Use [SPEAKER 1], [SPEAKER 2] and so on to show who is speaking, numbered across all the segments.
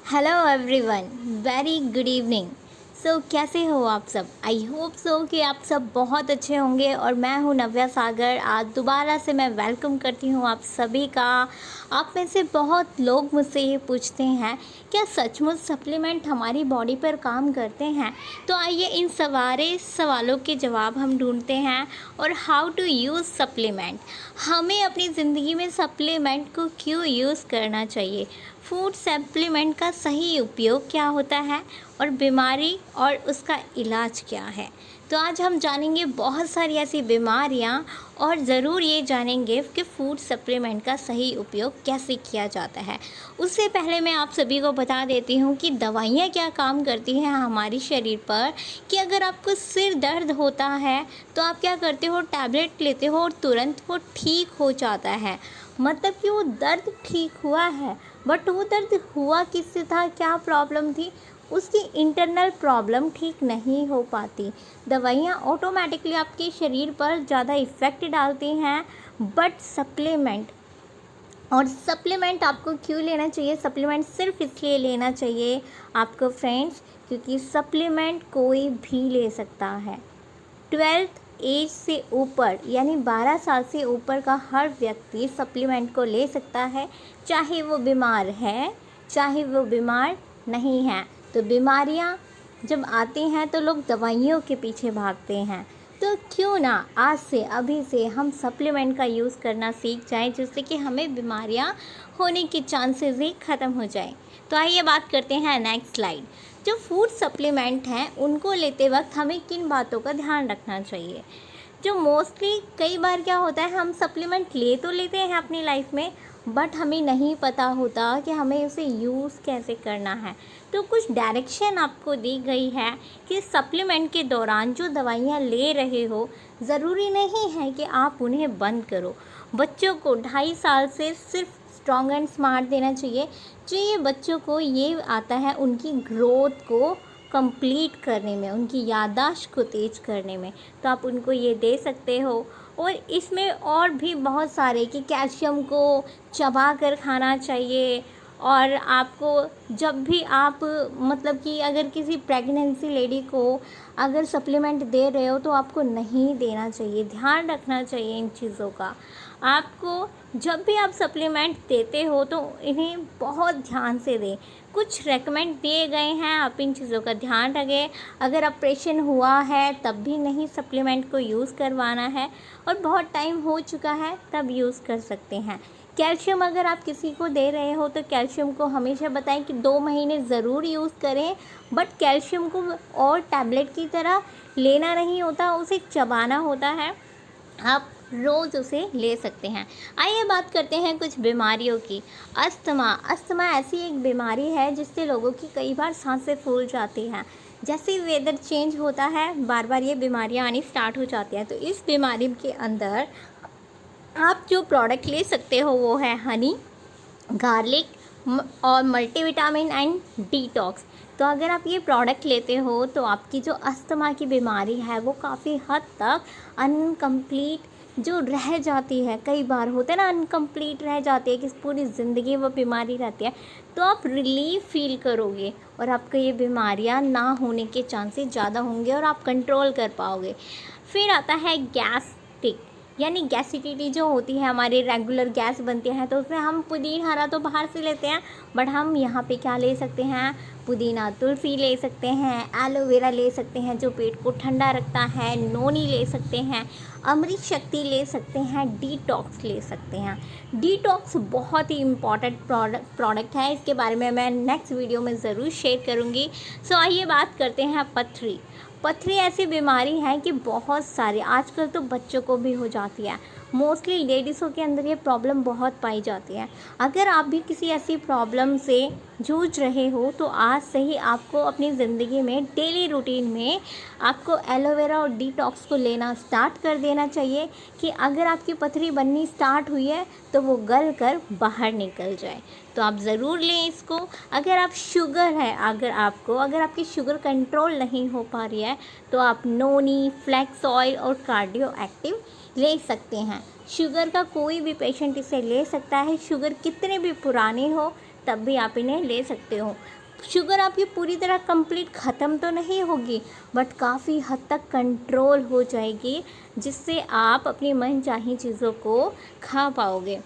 [SPEAKER 1] Hello everyone, very good evening. कैसे हो आप सब? आई होप सो कि आप सब बहुत अच्छे होंगे। और मैं हूँ नव्या सागर। आज दोबारा से मैं वेलकम करती हूँ आप सभी का। आप में से बहुत लोग मुझसे ये पूछते हैं, क्या सचमुच सप्लीमेंट हमारी बॉडी पर काम करते हैं? तो आइए इन सारे सवालों के जवाब हम ढूंढते हैं। और हाउ टू यूज़ सप्लीमेंट, हमें अपनी ज़िंदगी में सप्लीमेंट को क्यों यूज़ करना चाहिए, फूड सप्लीमेंट का सही उपयोग क्या होता है, और बीमारी और उसका इलाज क्या है। तो आज हम जानेंगे बहुत सारी ऐसी बीमारियां, और ज़रूर ये जानेंगे कि फूड सप्लीमेंट का सही उपयोग कैसे किया जाता है। उससे पहले मैं आप सभी को बता देती हूँ कि दवाइयाँ क्या काम करती हैं हमारे शरीर पर। कि अगर आपको सिर दर्द होता है तो आप क्या करते हो, टैबलेट लेते हो और तुरंत वो ठीक हो जाता है। मतलब कि वो दर्द ठीक हुआ है, बट वो दर्द हुआ किससे था, क्या प्रॉब्लम थी, उसकी इंटरनल प्रॉब्लम ठीक नहीं हो पाती। दवाइयाँ ऑटोमेटिकली आपके शरीर पर ज़्यादा इफ़ेक्ट डालती हैं, बट सप्लीमेंट आपको क्यों लेना चाहिए? सप्लीमेंट सिर्फ इसलिए लेना चाहिए आपको फ्रेंड्स, क्योंकि सप्लीमेंट कोई भी ले सकता है। 12th एज से ऊपर यानी 12 साल से ऊपर का हर व्यक्ति सप्लीमेंट को ले सकता है, चाहे वो बीमार है चाहे वो बीमार नहीं है। तो बीमारियां जब आती हैं तो लोग दवाइयों के पीछे भागते हैं। तो क्यों ना आज से अभी से हम सप्लीमेंट का यूज़ करना सीख जाएं, जिससे कि हमें बीमारियां होने के चांसेस ही ख़त्म हो जाएं। तो आइए बात करते हैं नेक्स्ट स्लाइड। जो फूड सप्लीमेंट हैं उनको लेते वक्त हमें किन बातों का ध्यान रखना चाहिए? जो मोस्टली कई बार क्या होता है, हम सप्लीमेंट ले तो लेते हैं अपनी लाइफ में, बट हमें नहीं पता होता कि हमें उसे यूज़ कैसे करना है। तो कुछ डायरेक्शन आपको दी गई है कि सप्लीमेंट के दौरान जो दवाइयाँ ले रहे हो, ज़रूरी नहीं है कि आप उन्हें बंद करो। बच्चों को 2.5 साल से सिर्फ स्ट्रॉन्ग एंड स्मार्ट देना चाहिए। जो ये बच्चों को ये आता है उनकी ग्रोथ को कंप्लीट करने में, उनकी याददाश्त को तेज़ करने में, तो आप उनको ये दे सकते हो। और इसमें और भी बहुत सारे कि कैल्शियम को चबा कर खाना चाहिए। और आपको जब भी आप मतलब कि अगर किसी प्रेगनेंसी लेडी को अगर सप्लीमेंट दे रहे हो तो आपको नहीं देना चाहिए, ध्यान रखना चाहिए इन चीज़ों का। आपको जब भी आप सप्लीमेंट देते हो तो इन्हें बहुत ध्यान से दें। कुछ रेकमेंड दिए गए हैं, आप इन चीज़ों का ध्यान रखें। अगर ऑपरेशन हुआ है तब भी नहीं सप्लीमेंट को यूज़ करवाना है, और बहुत टाइम हो चुका है तब यूज़ कर सकते हैं। कैल्शियम अगर आप किसी को दे रहे हो तो कैल्शियम को हमेशा बताएं कि 2 महीने ज़रूर यूज़ करें, बट कैल्शियम को और टैबलेट की तरह लेना नहीं होता, उसे चबाना होता है। आप रोज़ उसे ले सकते हैं। आइए बात करते हैं कुछ बीमारियों की। अस्थमा ऐसी एक बीमारी है जिससे लोगों की कई बार सांसें फूल जाती हैं। जैसे ही वेदर चेंज होता है बार बार ये बीमारियां आनी स्टार्ट हो जाती हैं। तो इस बीमारी के अंदर आप जो प्रोडक्ट ले सकते हो वो है हनी, गार्लिक और मल्टीविटामिन एंड डिटॉक्स। तो अगर आप ये प्रोडक्ट लेते हो तो आपकी जो अस्थमा की बीमारी है वो काफ़ी हद तक अनकम्प्लीट जो रह जाती है, कई बार होता है ना अनकम्प्लीट रह जाती है कि पूरी ज़िंदगी वो बीमारी रहती है, तो आप रिलीफ फील करोगे और आपको ये बीमारियां ना होने के चांसेस ज़्यादा होंगे और आप कंट्रोल कर पाओगे। फिर आता है गैस्ट्रिक, यानी गैसिडिटी जो होती है, हमारे रेगुलर गैस बनते हैं तो उसमें हम पुदीना हरा तो बाहर से लेते हैं, बट हम यहाँ पे क्या ले सकते हैं, पुदीना तुलसी ले सकते हैं, एलोवेरा ले सकते हैं जो पेट को ठंडा रखता है, नोनी ले सकते हैं, अमृत शक्ति ले सकते हैं, डिटॉक्स ले सकते हैं। डिटॉक्स बहुत ही इम्पॉर्टेंट प्रोडक्ट है, इसके बारे में मैं नेक्स्ट वीडियो में ज़रूर शेयर करूँगी। सो आइए बात करते हैं पथरी ऐसी बीमारी है कि बहुत सारे आजकल तो बच्चों को भी हो जाती है। मोस्टली लेडीज़ों के अंदर ये प्रॉब्लम बहुत पाई जाती है। अगर आप भी किसी ऐसी प्रॉब्लम से जूझ रहे हो तो आज से ही आपको अपनी ज़िंदगी में डेली रूटीन में आपको एलोवेरा और डिटॉक्स को लेना स्टार्ट कर देना चाहिए, कि अगर आपकी पथरी बननी स्टार्ट हुई है तो वो गल कर बाहर निकल जाए। तो आप ज़रूर लें इसको। अगर आप शुगर है, अगर आपकी शुगर कंट्रोल नहीं हो पा रही है तो आप नोनी, फ्लैक्स ऑयल और कार्डियो एक्टिव ले सकते हैं। शुगर का कोई भी पेशेंट इसे ले सकता है, शुगर कितने भी पुराने हो तब भी आप इन्हें ले सकते हो। शुगर आपकी पूरी तरह कंप्लीट ख़त्म तो नहीं होगी, बट काफ़ी हद तक कंट्रोल हो जाएगी, जिससे आप अपनी मनचाही चीज़ों को खा पाओगे।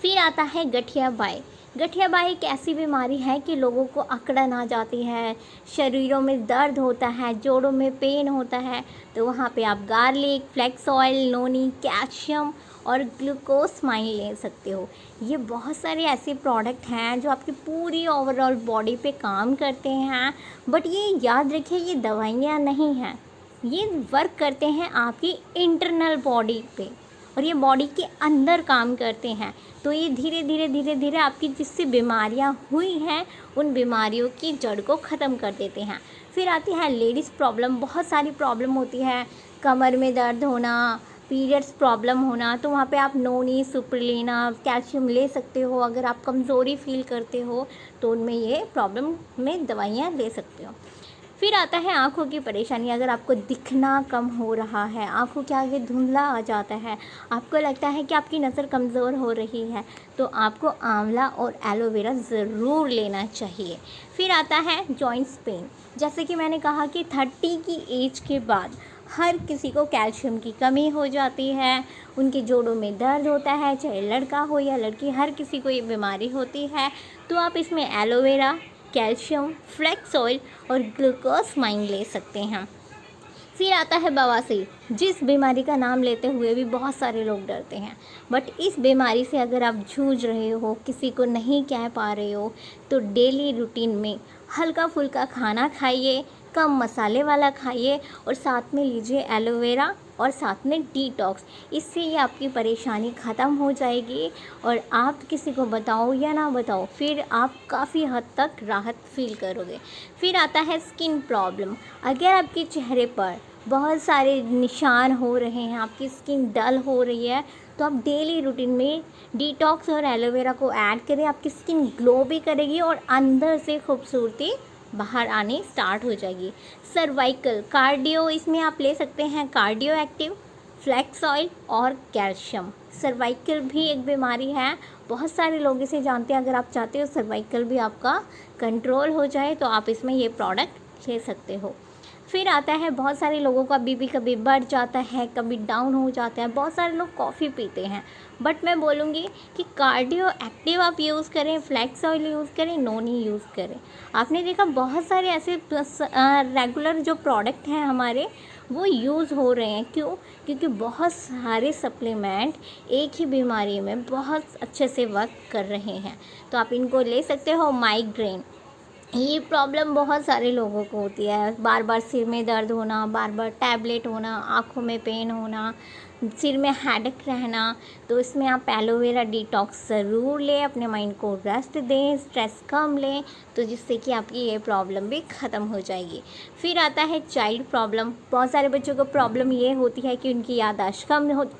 [SPEAKER 1] फिर आता है गठिया बाई। गठिया बाई एक ऐसी बीमारी है कि लोगों को अकड़न आ जाती है, शरीरों में दर्द होता है, जोड़ों में पेन होता है, तो वहाँ पे आप गार्लिक, फ्लैक्स ऑयल, नोनी, कैल्शियम और ग्लूकोसमाइन ले सकते हो। ये बहुत सारे ऐसे प्रोडक्ट हैं जो आपकी पूरी ओवरऑल बॉडी पे काम करते हैं, बट ये याद रखिए ये दवाइयाँ नहीं हैं, ये वर्क करते हैं आपकी इंटरनल बॉडी पे, और ये बॉडी के अंदर काम करते हैं। तो ये धीरे धीरे आपकी जिससे बीमारियां हुई हैं उन बीमारियों की जड़ को ख़त्म कर देते हैं। फिर आती है लेडीज़ प्रॉब्लम। बहुत सारी प्रॉब्लम होती है, कमर में दर्द होना, पीरियड्स प्रॉब्लम होना, तो वहाँ पे आप नोनी, सुप्रिलिना, कैल्शियम ले सकते हो। अगर आप कमज़ोरी फील करते हो तो उनमें ये प्रॉब्लम में दवाइयाँ ले सकते हो। फिर आता है आँखों की परेशानी। अगर आपको दिखना कम हो रहा है, आँखों के आगे धुंधला आ जाता है, आपको लगता है कि आपकी नज़र कमज़ोर हो रही है, तो आपको आंवला और एलोवेरा ज़रूर लेना चाहिए। फिर आता है जॉइंट्स पेन। जैसे कि मैंने कहा कि 30 की एज के बाद हर किसी को कैल्शियम की कमी हो जाती है, उनके जोड़ों में दर्द होता है, चाहे लड़का हो या लड़की, हर किसी को ये बीमारी होती है। तो आप इसमें एलोवेरा, कैल्शियम, फ्लैक्स ऑयल और ग्लूकोसमाइन ले सकते हैं। फिर आता है बवासीर, जिस बीमारी का नाम लेते हुए भी बहुत सारे लोग डरते हैं, बट इस बीमारी से अगर आप जूझ रहे हो, किसी को नहीं कह पा रहे हो, तो डेली रूटीन में हल्का फुल्का खाना खाइए, कम मसाले वाला खाइए, और साथ में लीजिए एलोवेरा और साथ में डिटॉक्स। इससे ये आपकी परेशानी ख़त्म हो जाएगी, और आप किसी को बताओ या ना बताओ, फिर आप काफ़ी हद तक राहत फील करोगे। फिर आता है स्किन प्रॉब्लम। अगर आपके चेहरे पर बहुत सारे निशान हो रहे हैं, आपकी स्किन डल हो रही है, तो आप डेली रूटीन में डिटॉक्स और एलोवेरा को ऐड करें। आपकी स्किन ग्लो भी करेगी और अंदर से खूबसूरती बाहर आनी स्टार्ट हो जाएगी। सर्वाइकल, कार्डियो, इसमें आप ले सकते हैं कार्डियो एक्टिव, फ्लैक्स ऑयल और कैल्शियम। सर्वाइकल भी एक बीमारी है, बहुत सारे लोग इसे जानते हैं। अगर आप चाहते हो सर्वाइकल भी आपका कंट्रोल हो जाए, तो आप इसमें ये प्रोडक्ट ले सकते हो। फिर आता है बहुत सारे लोगों का बीपी कभी बढ़ जाता है, कभी डाउन हो जाता है। बहुत सारे लोग कॉफ़ी पीते हैं, बट मैं बोलूँगी कि कार्डियो एक्टिव आप यूज़ करें, फ्लैक्स ऑयल यूज़ करें, नोनी यूज़ करें। आपने देखा बहुत सारे ऐसे रेगुलर जो प्रोडक्ट हैं हमारे, वो यूज़ हो रहे हैं। क्यों? क्योंकि बहुत सारे सप्लीमेंट एक ही बीमारी में बहुत अच्छे से वर्क कर रहे हैं, तो आप इनको ले सकते हो। माइग्रेन, ये प्रॉब्लम बहुत सारे लोगों को होती है, बार बार सिर में दर्द होना, बार बार टैबलेट होना, आँखों में पेन होना, सिर में हेडेक रहना। तो इसमें आप एलोवेरा डिटॉक्स ज़रूर लें, अपने माइंड को रेस्ट दें, स्ट्रेस कम लें, तो जिससे कि आपकी ये प्रॉब्लम भी ख़त्म हो जाएगी। फिर आता है चाइल्ड प्रॉब्लम। बहुत सारे बच्चों को प्रॉब्लम ये होती है कि उनकी याददाश्त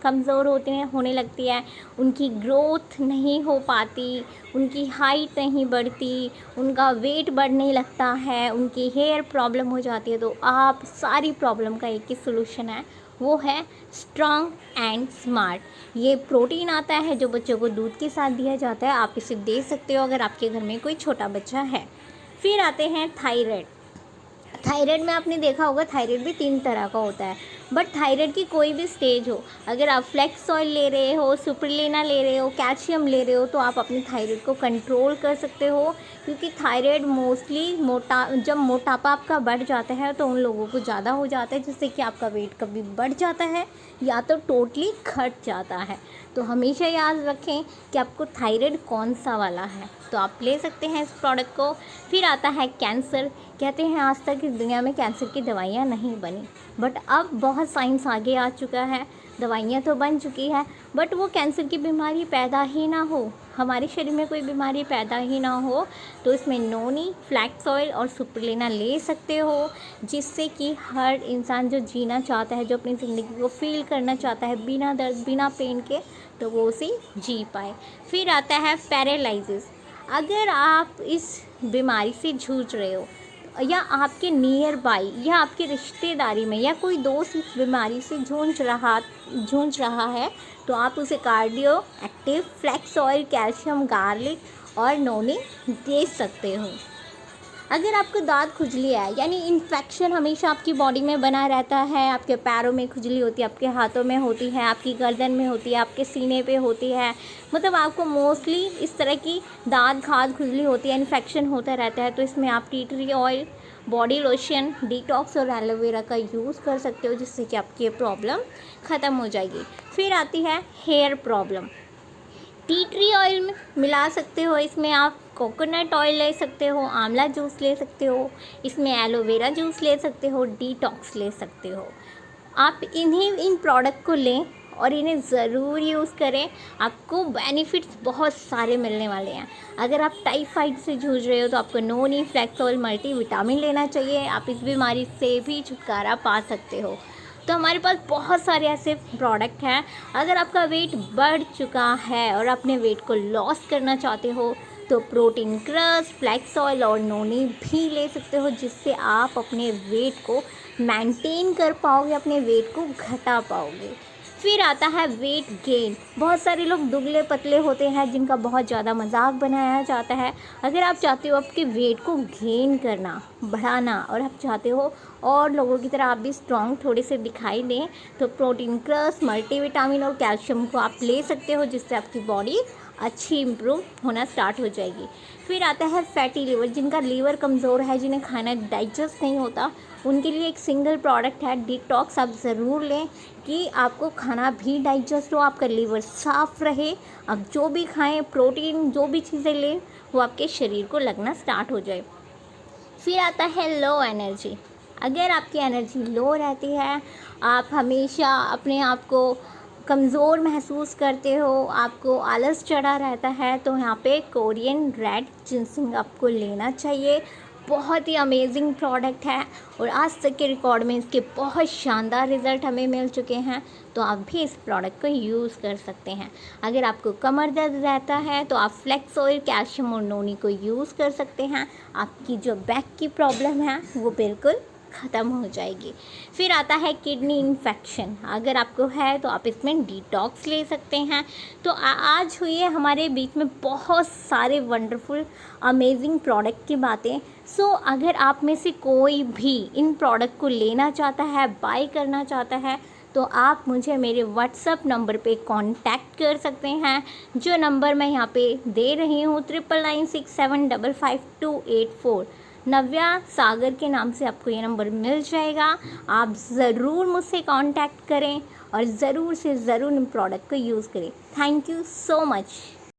[SPEAKER 1] कमज़ोर होने लगती है, उनकी ग्रोथ नहीं हो पाती, उनकी हाइट नहीं बढ़ती, उनका वेट बढ़ने लगता है, उनकी हेयर प्रॉब्लम हो जाती है। तो आप सारी प्रॉब्लम का एक ही सोल्यूशन है, वो है स्ट्रॉन्ग एंड स्मार्ट। ये प्रोटीन आता है जो बच्चों को दूध के साथ दिया जाता है, आप इसे दे सकते हो अगर आपके घर में कोई छोटा बच्चा है। फिर आते हैं थायराइड। थायराइड में आपने देखा होगा, थायराइड भी 3 तरह का होता है, बट थायराइड की कोई भी स्टेज हो, अगर आप फ्लैक्स ऑयल ले रहे हो, सुप्रिलिना ले रहे हो, कैल्शियम ले रहे हो, तो आप अपनी थायराइड को कंट्रोल कर सकते हो। क्योंकि थायराइड मोस्टली जब मोटापा आपका बढ़ जाता है तो उन लोगों को ज़्यादा हो जाता है, जिससे कि आपका वेट कभी बढ़ जाता है या तो टोटली घट जाता है। तो हमेशा याद रखें कि आपको थायराइड कौन सा वाला है, तो आप ले सकते हैं इस प्रोडक्ट को। फिर आता है कैंसर। कहते हैं आज तक इस दुनिया में कैंसर की दवाइयाँ नहीं बनी, बट अब बहुत साइंस आगे आ चुका है, दवाइयाँ तो बन चुकी है, बट वो कैंसर की बीमारी पैदा ही ना हो, हमारे शरीर में कोई बीमारी पैदा ही ना हो, तो इसमें नोनी, फ्लैक्स ऑयल और सुप्रिलिना ले सकते हो, जिससे कि हर इंसान जो जीना चाहता है, जो अपनी ज़िंदगी को फील करना चाहता है बिना दर्द बिना पेन के, तो वो उसे जी पाए। फिर आता है पैरालिसिस। अगर आप इस बीमारी से जूझ रहे हो, या आपके नियर बाई या आपके रिश्तेदारी में या कोई दोस्त इस बीमारी से जूझ रहा है, तो आप उसे cardio active, flax oil, calcium, garlic और नोनी दे सकते हो। अगर आपको दांत खुजली है, यानी इन्फेक्शन हमेशा आपकी बॉडी में बना रहता है, आपके पैरों में खुजली होती है, आपके हाथों में होती है, आपकी गर्दन में होती है, आपके सीने पे होती है, मतलब आपको मोस्टली इस तरह की दांत खाद खुजली होती है, इन्फेक्शन होता रहता है, तो इसमें आप T tree oil, body lotion, detox और एलोवेरा का यूज़ कर सकते हो, जिससे कि आपकी ये प्रॉब्लम ख़त्म हो जाएगी। फिर आती है hair problem. Tea tree oil में मिला सकते हो, इसमें आप कोकोनट ऑयल ले सकते हो, आंवला जूस ले सकते हो, इसमें एलोवेरा जूस ले सकते हो, डिटॉक्स ले सकते हो। आप इन प्रोडक्ट को लें और इन्हें ज़रूर यूज़ करें, आपको बेनिफिट्स बहुत सारे मिलने वाले हैं। अगर आप टाइफाइड से जूझ रहे हो तो आपको नोनी फ्लेक्सोल मल्टीविटामिन लेना चाहिए, आप इस बीमारी से भी छुटकारा पा सकते हो। तो हमारे पास बहुत सारे ऐसे प्रोडक्ट हैं। अगर आपका वेट बढ़ चुका है और अपने वेट को लॉस करना चाहते हो तो प्रोटीन क्रश, फ्लैक्स ऑयल और नोनी भी ले सकते हो, जिससे आप अपने वेट को मेंटेन कर पाओगे, अपने वेट को घटा पाओगे। फिर आता है वेट गेन। बहुत सारे लोग दुबले पतले होते हैं जिनका बहुत ज़्यादा मजाक बनाया जाता है। अगर आप चाहते हो आपके वेट को गेन करना, बढ़ाना, और आप चाहते हो और लोगों की तरह आप भी स्ट्रॉन्ग थोड़े से दिखाई दें, तो प्रोटीन क्रश, मल्टीविटामिन और कैल्शियम को आप ले सकते हो, जिससे आपकी बॉडी अच्छी इम्प्रूव होना स्टार्ट हो जाएगी। फिर आता है फैटी लीवर। जिनका लीवर कमज़ोर है, जिन्हें खाना डाइजेस्ट नहीं होता, उनके लिए एक सिंगल प्रोडक्ट है डिटॉक्स, आप ज़रूर लें कि आपको खाना भी डाइजेस्ट हो, आपका लीवर साफ़ रहे, आप जो भी खाएं, प्रोटीन जो भी चीज़ें लें वो आपके शरीर को लगना स्टार्ट हो जाए। फिर आता है लो एनर्जी। अगर आपकी एनर्जी लो रहती है, आप हमेशा अपने आप को कमज़ोर महसूस करते हो, आपको आलस चढ़ा रहता है, तो यहाँ पे कोरियन रेड जिनसिंग आपको लेना चाहिए। बहुत ही अमेजिंग प्रोडक्ट है और आज तक के रिकॉर्ड में इसके बहुत शानदार रिज़ल्ट हमें मिल चुके हैं, तो आप भी इस प्रोडक्ट को यूज़ कर सकते हैं। अगर आपको कमर दर्द रहता है तो आप फ्लेक्स ऑयल, कैल्शियम और नोनी को यूज़ कर सकते हैं। आपकी जो बैक की प्रॉब्लम है वो बिल्कुल ख़त्म हो जाएगी। फिर आता है किडनी इन्फेक्शन। अगर आपको है तो आप इसमें डिटॉक्स ले सकते हैं। तो आज हुई है हमारे बीच में बहुत सारे वंडरफुल अमेजिंग प्रोडक्ट की बातें। सो अगर आप में से कोई भी इन प्रोडक्ट को लेना चाहता है, बाय करना चाहता है, तो आप मुझे मेरे व्हाट्सअप नंबर पे कांटेक्ट कर सकते हैं, जो नंबर मैं यहाँ पे दे रही हूँ 9996755284। नव्या सागर के नाम से आपको ये नंबर मिल जाएगा। आप ज़रूर मुझसे कांटेक्ट करें और ज़रूर से ज़रूर इन प्रोडक्ट को यूज़ करें। Thank you so much.